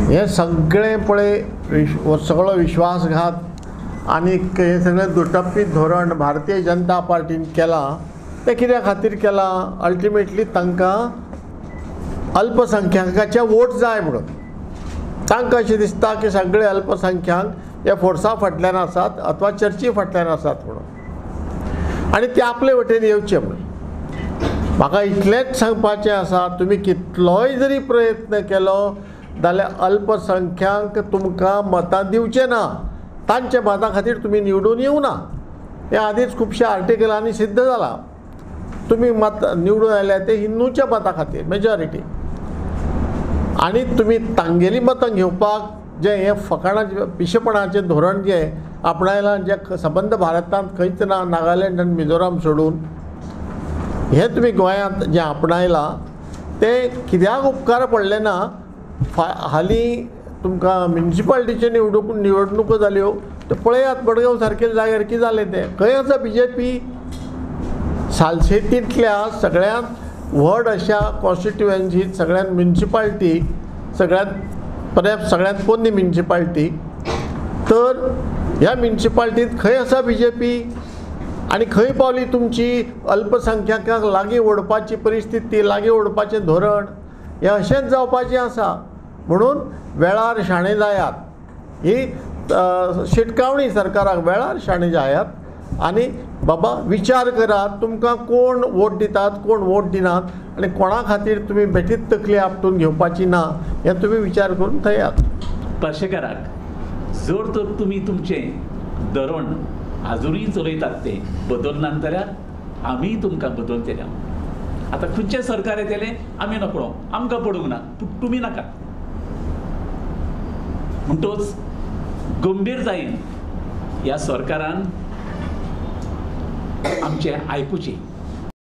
हे सगळे पळय सगळो विश्वासघात आणि हे सगळें दुटप्पी धोरण भारतीय जनता पार्टीन केलां ते कित्या खातीर केलां? अल्टिमेटली तांकां अल्पसंख्यांकाचे वोट जाय म्हणून. तांकां अशें दिसता की सगळे अल्पसंख्यांक हे फोर्सा फाटल्यान आसात अथवा चर्ची फाटल्यान आसात म्हणून, आनी ते आपले वटेन येवचे म्हणून. म्हाका इतलेंच सांगपाचें आसा, तुमी कितलोय जरी प्रयत्न केलो जाल्यार अल्पसंख्यांक तुमकां मतां दिवचे ना, तांच्या मतां खातीर तुमी निवडून येवना. हें आदींच खुबश्या आर्टिकलांनी सिद्ध जालां. तुमी मत निवडून आयल्या ते हिंदूच्या मतां खातीर मेजॉरिटी, आनी तुमी तांगेली मतां घेवपाक जे हे फकाणाचें पिशेपणाचें धोरण जे आपणायलां, जे सबंद भारतांत खंयच ना, नागालँड आनी मिझोराम सोडून, हे तुमी गोंयांत जे आपणायलां ते कित्याक उपकार पडले ना. हालीं तुमकां म्युनिसिपालिटीच्यो निवडणुको जाल्यो ते पळयात, मडगांव सारकेल्या जाग्यार कितें जालें तें. खंय आसा BJP? सालसेतींतल्या सगळ्यांत व्हड अशा कॉन्स्टिट्युएन्सींत, सगळ्यांत म्युनिसिपालिटी, सगळ्यांत पोरणी म्युनिसिपालिटी, तर ह्या म्युनिसिपालिटींत खंय आसा BJP? आनी खंय पावली तुमची अल्पसंख्यांकांक लागीं ओडपाची परिस्थिती, लागीं ओडपाचें धोरण? हें अशेंच जावपाचें आसा. म्हणून वेळार शाणे जायात, ही शिटकावणी सरकाराक, वेळार शाणे जायात आनी बाबा विचार करात, तुमकां कोण वोट दितात, कोण वोट दिनात, आनी कोणा खातीर तुमी बेठीत तकली आपटून घेवपाची ना, हें तुमी विचार करून थंयात. पर्शेकाराक जर तर तुमी तुमचें धोरण आजुनूय चलयतात ते बदलनात जाल्यार आमी तुमकां बदलतले. आतां खंयचें सरकार येतलें आमी नकळो, आमकां पडूंक ना, पूण तुमी नाका. म्हणटच गंभीर जायन ह्या सरकारान आमचें आयकुचें.